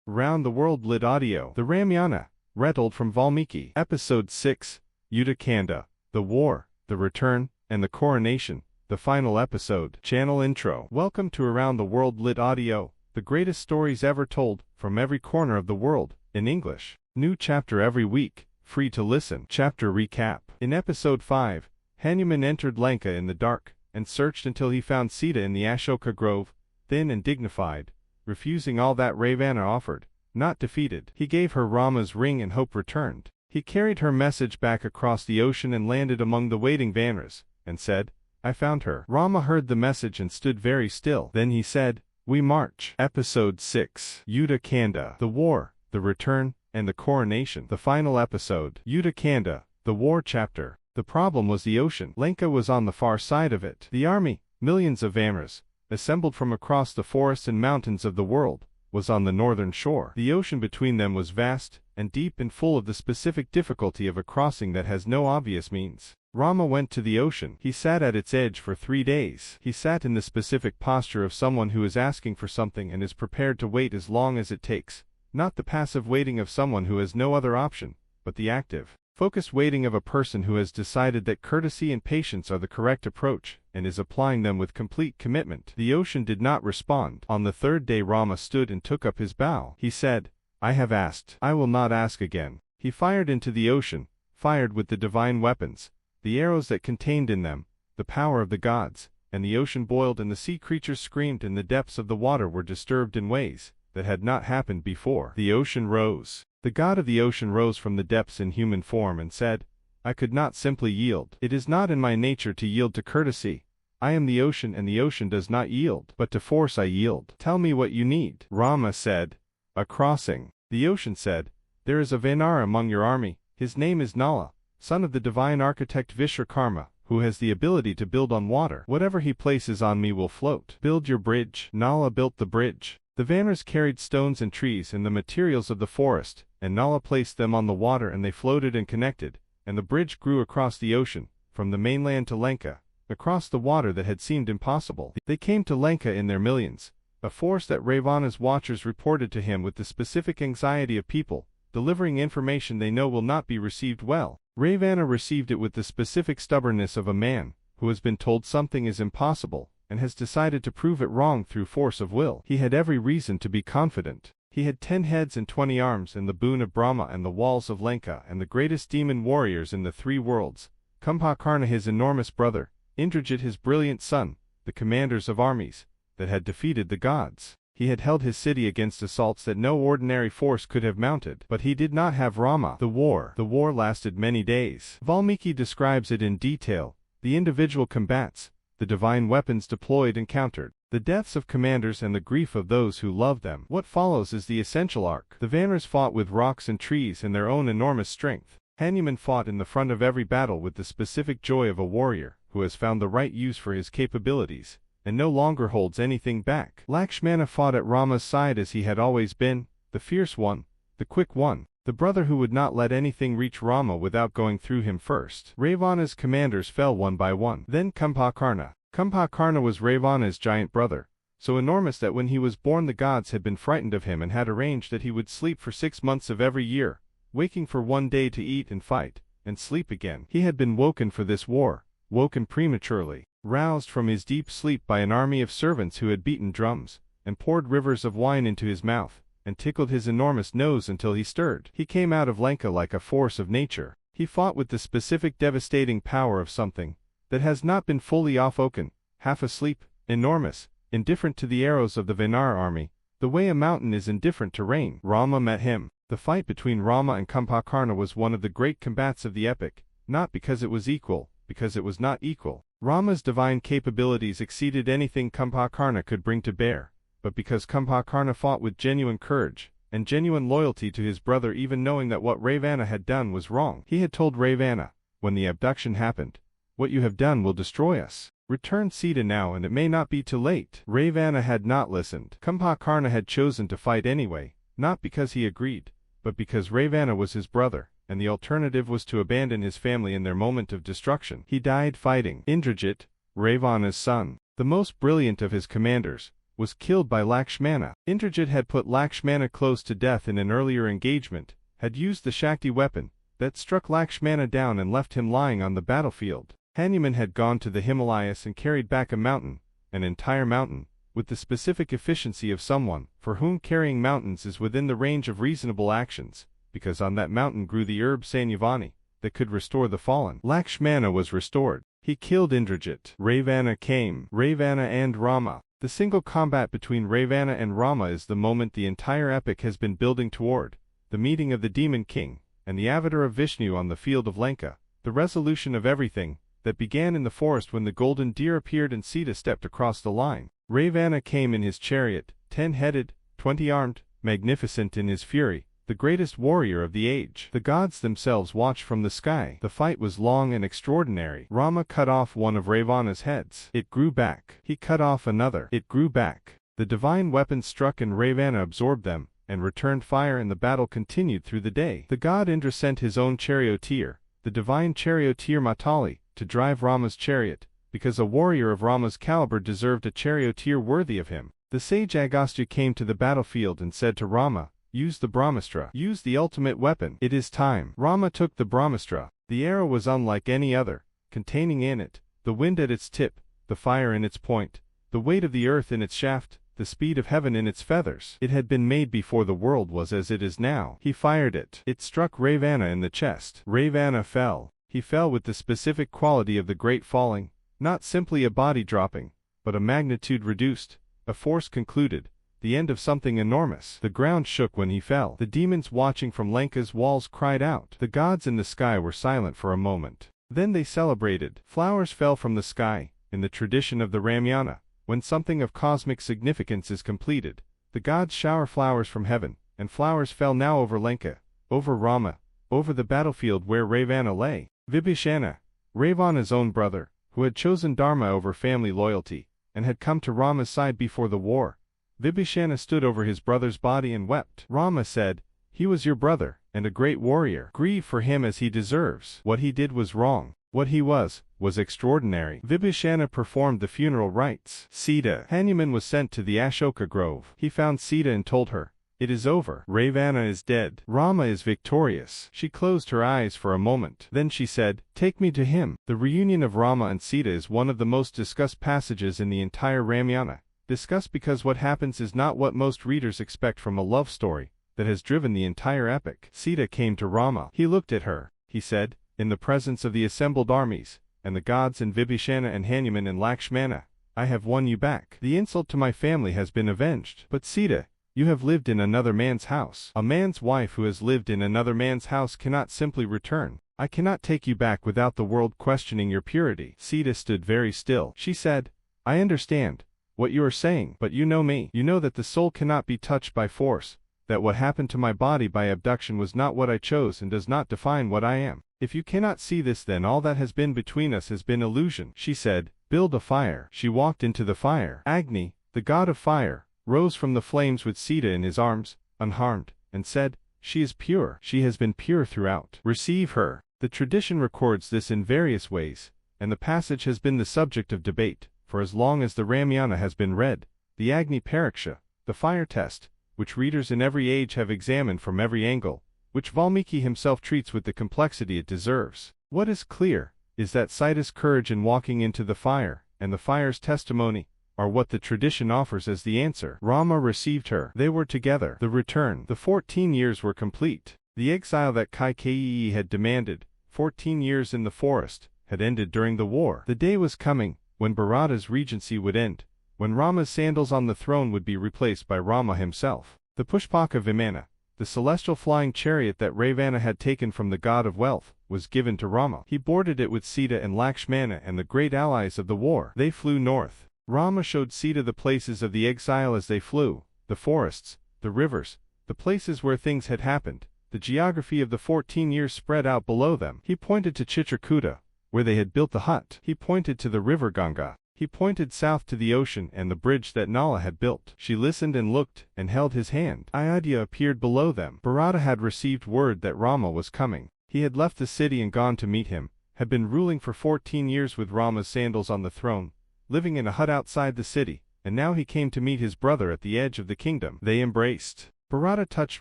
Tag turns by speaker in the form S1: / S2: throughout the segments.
S1: Round the World Lit Audio. The Ramayana, retold from Valmiki. Episode 6, Yuddha Kanda, The War, The Return, and the Coronation, the final episode. Channel Intro. Welcome to Around the World Lit Audio, the greatest stories ever told, from every corner of the world, in English. New chapter every week, free to listen. Chapter Recap. In Episode 5, Hanuman entered Lanka in the dark, and searched until he found Sita in the Ashoka Grove, thin and dignified, refusing all that Ravana offered. Not defeated, he gave her Rama's ring and hope returned. He carried her message back across the ocean and landed among the waiting Vanras, and said, "I found her." Rama heard the message and stood very still. Then he said, "We march." Episode 6, Yuddha Kanda. The War, The Return, and the Coronation. The final episode. Yuddha Kanda, the War chapter. The problem was the ocean. Lanka was on the far side of it. The army, millions of Vanras, assembled from across the forests and mountains of the world, was on the northern shore. The ocean between them was vast, and deep and full of the specific difficulty of a crossing that has no obvious means. Rama went to the ocean. He sat at its edge for 3 days. He sat in the specific posture of someone who is asking for something and is prepared to wait as long as it takes, not the passive waiting of someone who has no other option, but the active, focused waiting of a person who has decided that courtesy and patience are the correct approach, and is applying them with complete commitment. The ocean did not respond. On the 3rd day Rama stood and took up his bow. He said, "I have asked. I will not ask again." He fired into the ocean, fired with the divine weapons, the arrows that contained in them, the power of the gods, and the ocean boiled and the sea creatures screamed and the depths of the water were disturbed in ways that had not happened before. The ocean rose. The god of the ocean rose from the depths in human form and said, "I could not simply yield. It is not in my nature to yield to courtesy. I am the ocean and the ocean does not yield. But to force I yield. Tell me what you need." Rama said, "A crossing." The ocean said, "There is a Vanara among your army. His name is Nala, son of the divine architect Vishwakarma, who has the ability to build on water. Whatever he places on me will float. Build your bridge." Nala built the bridge. The Vanras carried stones and trees and the materials of the forest, and Nala placed them on the water and they floated and connected, and the bridge grew across the ocean, from the mainland to Lanka, across the water that had seemed impossible. They came to Lanka in their millions, a force that Ravana's watchers reported to him with the specific anxiety of people, delivering information they know will not be received well. Ravana received it with the specific stubbornness of a man who has been told something is impossible, and has decided to prove it wrong through force of will. He had every reason to be confident. He had 10 heads and 20 arms and the boon of Brahma and the walls of Lanka and the greatest demon warriors in the 3 worlds, Kumbhakarna his enormous brother, Indrajit his brilliant son, the commanders of armies that had defeated the gods. He had held his city against assaults that no ordinary force could have mounted. But he did not have Rama. The war lasted many days. Valmiki describes it in detail, the individual combats, the divine weapons deployed and countered, the deaths of commanders and the grief of those who loved them. What follows is the essential arc. The Vanras fought with rocks and trees and their own enormous strength. Hanuman fought in the front of every battle with the specific joy of a warrior who has found the right use for his capabilities, and no longer holds anything back. Lakshmana fought at Rama's side as he had always been, the fierce one, the quick one, the brother who would not let anything reach Rama without going through him first. Ravana's commanders fell one by one. Then Kumbhakarna. Kumbhakarna was Ravana's giant brother, so enormous that when he was born the gods had been frightened of him and had arranged that he would sleep for 6 months of every year, waking for 1 day to eat and fight, and sleep again. He had been woken for this war, woken prematurely, roused from his deep sleep by an army of servants who had beaten drums, and poured rivers of wine into his mouth, and tickled his enormous nose until he stirred. He came out of Lanka like a force of nature. He fought with the specific devastating power of something that has not been fully awoken, half asleep, enormous, indifferent to the arrows of the Vanara army, the way a mountain is indifferent to rain. Rama met him. The fight between Rama and Kumbhakarna was one of the great combats of the epic, not because it was equal, because it was not equal. Rama's divine capabilities exceeded anything Kumbhakarna could bring to bear, but because Kumbhakarna fought with genuine courage and genuine loyalty to his brother, even knowing that what Ravana had done was wrong. He had told Ravana, when the abduction happened, "What you have done will destroy us. Return Sita now and it may not be too late." Ravana had not listened. Kumbhakarna had chosen to fight anyway, not because he agreed, but because Ravana was his brother, and the alternative was to abandon his family in their moment of destruction. He died fighting. Indrajit, Ravana's son, the most brilliant of his commanders, was killed by Lakshmana. Indrajit had put Lakshmana close to death in an earlier engagement, had used the Shakti weapon, that struck Lakshmana down and left him lying on the battlefield. Hanuman had gone to the Himalayas and carried back a mountain, an entire mountain, with the specific efficiency of someone for whom carrying mountains is within the range of reasonable actions, because on that mountain grew the herb Sanyavani, that could restore the fallen. Lakshmana was restored. He killed Indrajit. Ravana came. Ravana and Rama. The single combat between Ravana and Rama is the moment the entire epic has been building toward, the meeting of the demon king, and the avatar of Vishnu on the field of Lanka, the resolution of everything, that began in the forest when the golden deer appeared and Sita stepped across the line. Ravana came in his chariot, 10-headed, 20-armed, magnificent in his fury, the greatest warrior of the age. The gods themselves watched from the sky. The fight was long and extraordinary. Rama cut off one of Ravana's heads. It grew back. He cut off another. It grew back. The divine weapons struck and Ravana absorbed them, and returned fire, and the battle continued through the day. The god Indra sent his own charioteer, the divine charioteer Matali, to drive Rama's chariot, because a warrior of Rama's caliber deserved a charioteer worthy of him. The sage Agastya came to the battlefield and said to Rama, "Use the Brahmastra. Use the ultimate weapon. It is time." Rama took the Brahmastra. The arrow was unlike any other, containing in it the wind at its tip, the fire in its point, the weight of the earth in its shaft, the speed of heaven in its feathers. It had been made before the world was as it is now. He fired it. It struck Ravana in the chest. Ravana fell. He fell with the specific quality of the great falling, not simply a body dropping, but a magnitude reduced, a force concluded, the end of something enormous. The ground shook when he fell. The demons watching from Lanka's walls cried out. The gods in the sky were silent for a moment. Then they celebrated. Flowers fell from the sky. In the tradition of the Ramayana, when something of cosmic significance is completed, the gods shower flowers from heaven, and flowers fell now over Lanka, over Rama, over the battlefield where Ravana lay. Vibhishana, Ravana's own brother, who had chosen Dharma over family loyalty, and had come to Rama's side before the war. Vibhishana stood over his brother's body and wept. Rama said, "He was your brother, and a great warrior. Grieve for him as he deserves. What he did was wrong. What he was extraordinary." Vibhishana performed the funeral rites. Sita. Hanuman was sent to the Ashoka grove. He found Sita and told her, "It is over. Ravana is dead. Rama is victorious." She closed her eyes for a moment. Then she said, "Take me to him." The reunion of Rama and Sita is one of the most discussed passages in the entire Ramayana. Discussed because what happens is not what most readers expect from a love story that has driven the entire epic. Sita came to Rama. He looked at her. He said, in the presence of the assembled armies, and the gods and Vibhishana and Hanuman and Lakshmana, "I have won you back. The insult to my family has been avenged. But Sita, you have lived in another man's house. A man's wife who has lived in another man's house cannot simply return. I cannot take you back without the world questioning your purity." Sita stood very still. She said, "I understand what you are saying, but you know me. You know that the soul cannot be touched by force, that what happened to my body by abduction was not what I chose and does not define what I am. If you cannot see this, then all that has been between us has been illusion." She said, "Build a fire." She walked into the fire. Agni, the god of fire, rose from the flames with Sita in his arms, unharmed, and said, "She is pure. She has been pure throughout. Receive her." The tradition records this in various ways, and the passage has been the subject of debate for as long as the Ramayana has been read. The Agni Pariksha, the fire test, which readers in every age have examined from every angle, which Valmiki himself treats with the complexity it deserves. What is clear is that Sita's courage in walking into the fire, and the fire's testimony, are what the tradition offers as the answer. Rama received her. They were together. The return. The 14 years were complete. The exile that Kaikeyi had demanded, 14 years in the forest, had ended during the war. The day was coming when Bharata's regency would end, when Rama's sandals on the throne would be replaced by Rama himself. The Pushpaka Vimana, the celestial flying chariot that Ravana had taken from the god of wealth, was given to Rama. He boarded it with Sita and Lakshmana and the great allies of the war. They flew north. Rama showed Sita the places of the exile as they flew, the forests, the rivers, the places where things had happened, the geography of the 14 years spread out below them. He pointed to Chitrakuta, where they had built the hut. He pointed to the river Ganga. He pointed south to the ocean and the bridge that Nala had built. She listened and looked, and held his hand. Ayodhya appeared below them. Bharata had received word that Rama was coming. He had left the city and gone to meet him, had been ruling for 14 years with Rama's sandals on the throne, living in a hut outside the city, and now he came to meet his brother at the edge of the kingdom. They embraced. Bharata touched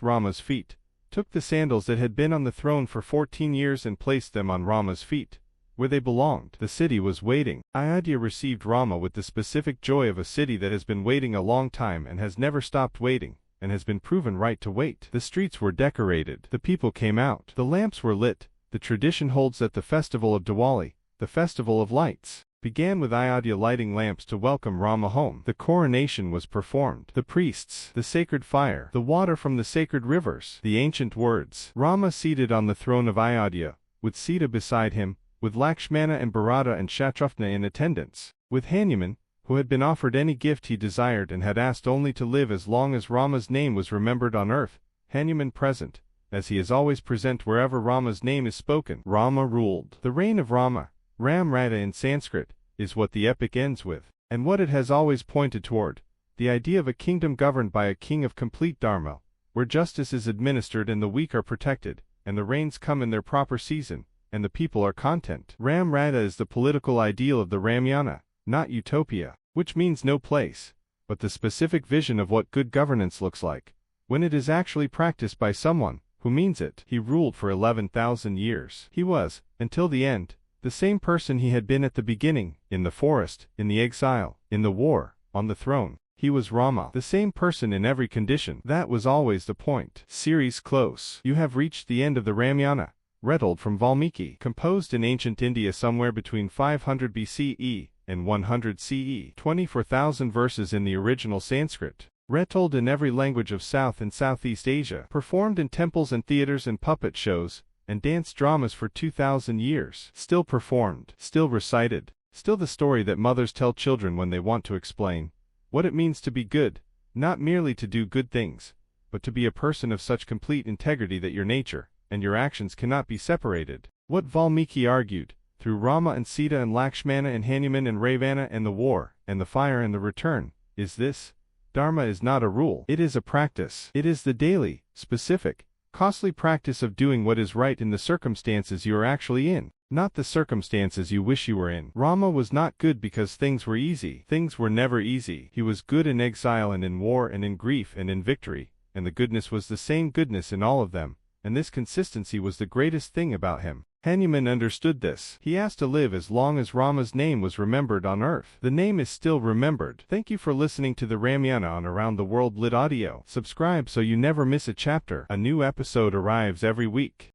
S1: Rama's feet, took the sandals that had been on the throne for 14 years and placed them on Rama's feet, where they belonged. The city was waiting. Ayodhya received Rama with the specific joy of a city that has been waiting a long time and has never stopped waiting, and has been proven right to wait. The streets were decorated. The people came out. The lamps were lit. The tradition holds that the festival of Diwali, the festival of lights, began with Ayodhya lighting lamps to welcome Rama home. The coronation was performed. The priests, the sacred fire, the water from the sacred rivers, the ancient words. Rama seated on the throne of Ayodhya, with Sita beside him, with Lakshmana and Bharata and Shatrugna in attendance, with Hanuman, who had been offered any gift he desired and had asked only to live as long as Rama's name was remembered on earth, Hanuman present, as he is always present wherever Rama's name is spoken. Rama ruled. The reign of Rama, Rata in Sanskrit, is what the epic ends with, and what it has always pointed toward, the idea of a kingdom governed by a king of complete dharma, where justice is administered and the weak are protected, and the rains come in their proper season, and the people are content. Rata is the political ideal of the Ramayana, not utopia, which means no place, but the specific vision of what good governance looks like, when it is actually practiced by someone who means it. He ruled for 11,000 years. He was, until the end, the same person he had been at the beginning, in the forest, in the exile, in the war, on the throne. He was Rama, the same person in every condition. That was always the point. Series close. You have reached the end of the Ramayana, retold from Valmiki, composed in ancient India somewhere between 500 BCE and 100 CE. 24,000 verses in the original Sanskrit. Retold in every language of South and Southeast Asia. Performed in temples and theaters and puppet shows, and dance dramas for 2,000 years. Still performed, still recited, still the story that mothers tell children when they want to explain what it means to be good, not merely to do good things, but to be a person of such complete integrity that your nature and your actions cannot be separated. What Valmiki argued, through Rama and Sita and Lakshmana and Hanuman and Ravana and the war, and the fire and the return, is this: Dharma is not a rule, it is a practice. It is the daily, specific, costly practice of doing what is right in the circumstances you are actually in, not the circumstances you wish you were in. Rama was not good because things were easy. Things were never easy. He was good in exile and in war and in grief and in victory, and the goodness was the same goodness in all of them, and this consistency was the greatest thing about him. Hanuman understood this. He asked to live as long as Rama's name was remembered on earth. The name is still remembered. Thank you for listening to the Ramayana on Around the World Lit Audio. Subscribe so you never miss a chapter. A new episode arrives every week.